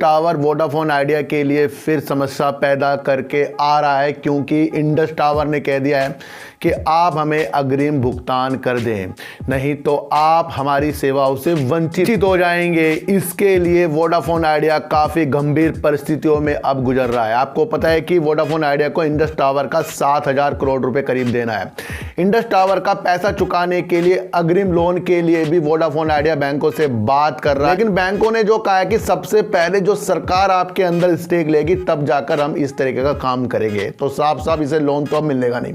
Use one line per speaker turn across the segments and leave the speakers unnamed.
Tower Vodafone idea के लिए फिर समस्या पैदा करके आ रहा है, क्योंकि इंडस टावर ने कह दिया है कि आप हमें अग्रिम भुगतान कर दें, नहीं तो आप हमारी सेवाओं से वंचित हो जाएंगे। इसके लिए वोडाफोन आइडिया काफ़ी गंभीर परिस्थितियों में अब गुजर रहा है। आपको पता है कि वोडाफोन आइडिया को इंडस टावर का 7,000 करोड़ रुपए करीब देना है। इंडस टावर का पैसा चुकाने के लिए अग्रिम लोन के लिए भी वोडाफोन आइडिया बैंकों से बात कर रहा है, लेकिन बैंकों ने जो कहा है कि सबसे पहले जो सरकार आपके अंदर स्टेक लेगी तब जाकर हम इस तरीके का काम करेंगे। तो साफ साफ इसे लोन तो अब मिलेगा नहीं।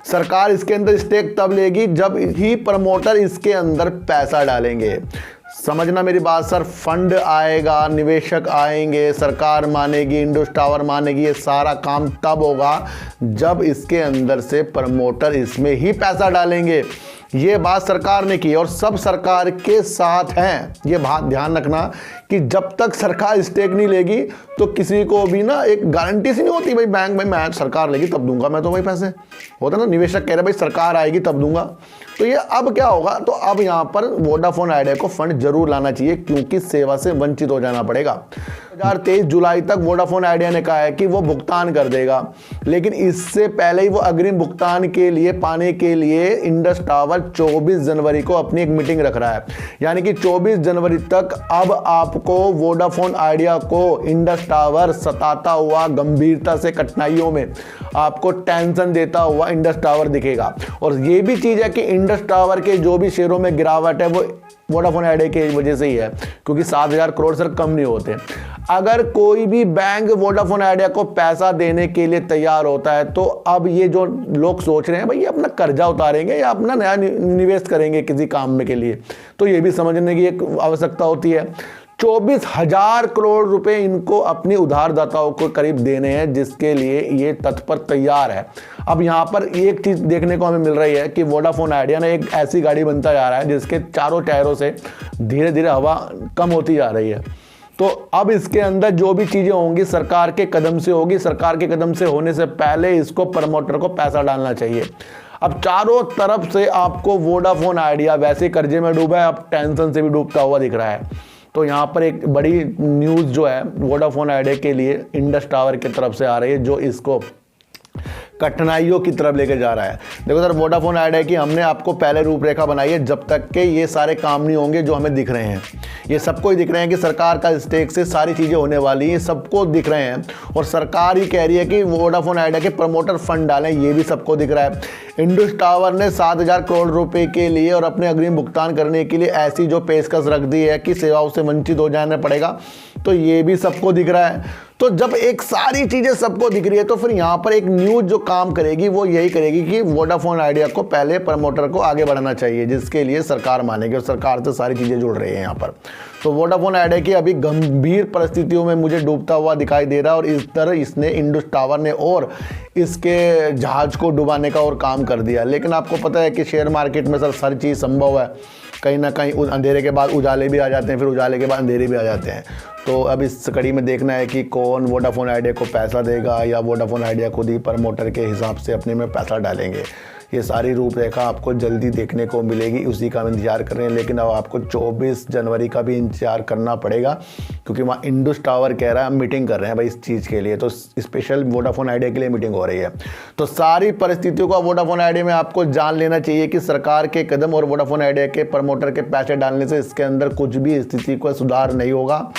सरकार इसके अंदर स्टेक तब लेगी जब ही प्रमोटर इसके अंदर पैसा डालेंगे। समझना मेरी बात सर, फंड आएगा, निवेशक आएंगे, सरकार मानेगी, इंडस टावर मानेगी, ये सारा काम तब होगा जब इसके अंदर से प्रमोटर इसमें ही पैसा डालेंगे। ये बात सरकार ने की और सब सरकार के साथ हैं। ये बात ध्यान रखना कि जब तक सरकार स्टेक नहीं लेगी तो किसी को भी ना एक गारंटी सी नहीं होती भाई बैंक में मैं सरकार लेगी तब दूंगा मैं तो भाई पैसे, होता ना निवेशक कह रहे भाई सरकार आएगी तब दूंगा। तो ये अब क्या होगा, तो अब यहाँ पर वोडाफोन आइडिया को फंड जरूर लाना चाहिए क्योंकि सेवा से वंचित हो जाना पड़ेगा। 2023 जुलाई तक वोडाफोन आइडिया ने कहा है कि वो भुगतान कर देगा, लेकिन इससे पहले ही वो अग्रिम भुगतान के लिए पाने के लिए इंडस टावर 24 जनवरी को अपनी एक मीटिंग रख रहा है। यानी कि 24 जनवरी तक अब आपको वोडाफोन आइडिया को इंडस टावर सताता हुआ, गंभीरता से कठिनाइयों में आपको टेंशन देता हुआ इंडस टावर दिखेगा। और ये भी चीज़ है कि इंडस टावर के जो भी शेयरों में गिरावट है वो वोडाफोन आइडिया की वजह से ही है, क्योंकि 7,000 करोड़ सर कम नहीं होते। अगर कोई भी बैंक वोडाफोन आइडिया को पैसा देने के लिए तैयार होता है तो अब ये जो लोग सोच रहे हैं भाई ये अपना कर्जा उतारेंगे या अपना नया निवेश करेंगे किसी काम में के लिए, तो ये भी समझने की एक आवश्यकता होती है। 24,000 करोड़ रुपए इनको अपने उधारदाताओं को करीब देने हैं, जिसके लिए ये तत्पर तैयार है। अब यहाँ पर एक चीज़ देखने को हमें मिल रही है कि वोडाफोन आइडिया ने एक ऐसी गाड़ी बनता जा रहा है जिसके चारों टायरों से धीरे धीरे हवा कम होती जा रही है। तो अब इसके अंदर जो भी चीज़ें होंगी सरकार के कदम से होगी। सरकार के कदम से होने से पहले इसको प्रमोटर को पैसा डालना चाहिए। अब चारों तरफ से आपको वोडाफोन आइडिया वैसे कर्जे में डूबा है, अब टेंशन से भी डूबता हुआ दिख रहा है। तो यहाँ पर एक बड़ी न्यूज़ जो है वोडाफोन आइडिया के लिए इंडस टावर की तरफ से आ रही है, जो इसको कठिनाइयों की तरफ लेकर जा रहा है। देखो सर, वोडाफोन आइडिया की हमने आपको पहले रूपरेखा बनाई है, जब तक के ये सारे काम नहीं होंगे जो हमें दिख रहे हैं। ये सबको ही दिख रहे हैं कि सरकार का स्टेक से सारी चीज़ें होने वाली हैं, सबको दिख रहे हैं। और सरकार ही कह रही है कि वोडाफोन आइडिया के प्रमोटर फंड डालें, ये भी सबको दिख रहा है। इंडस टावर ने 7,000 करोड़ रुपए के लिए और अपने अग्रिम भुगतान करने के लिए ऐसी जो पेशकश रख दी है कि सेवाओं से वंचित हो जाना पड़ेगा, तो ये भी सबको दिख रहा है। तो जब एक सारी चीज़ें सबको दिख रही है तो फिर यहाँ पर एक न्यूज़ जो काम करेगी वो यही करेगी कि वोडाफोन आइडिया को पहले प्रमोटर को आगे बढ़ाना चाहिए, जिसके लिए सरकार मानेगी और सरकार से सारी चीज़ें जुड़ रही हैं यहाँ पर। तो वोडाफोन आइडिया की अभी गंभीर परिस्थितियों में मुझे डूबता हुआ दिखाई दे रहा है और इस तरह इसने इंडस टावर ने और इसके जहाज को डुबाने का और काम कर दिया। लेकिन आपको पता है कि शेयर मार्केट में सर हर चीज़ संभव है, कहीं ना कहीं अंधेरे के बाद उजाले भी आ जाते हैं, फिर उजाले के बाद अंधेरे भी आ जाते हैं। तो अब इस कड़ी में देखना है कि कौन वोडाफोन आइडिया को पैसा देगा या वोडाफोन आइडिया खुद ही प्रमोटर के हिसाब से अपने में पैसा डालेंगे। ये सारी रूपरेखा आपको जल्दी देखने को मिलेगी, उसी का हम इंतजार कर रहे हैं। लेकिन अब आपको 24 जनवरी का भी इंतजार करना पड़ेगा, क्योंकि वहाँ इंडस टावर कह रहा है हम मीटिंग कर रहे हैं भाई इस चीज़ के लिए, तो स्पेशल वोडाफोन आइडिया के लिए मीटिंग हो रही है। तो सारी परिस्थितियों का वोडाफोन आइडिया में आपको जान लेना चाहिए कि सरकार के कदम और वोडाफोन आइडिया के प्रमोटर के पैसे डालने से इसके अंदर कुछ भी स्थिति को सुधार नहीं होगा।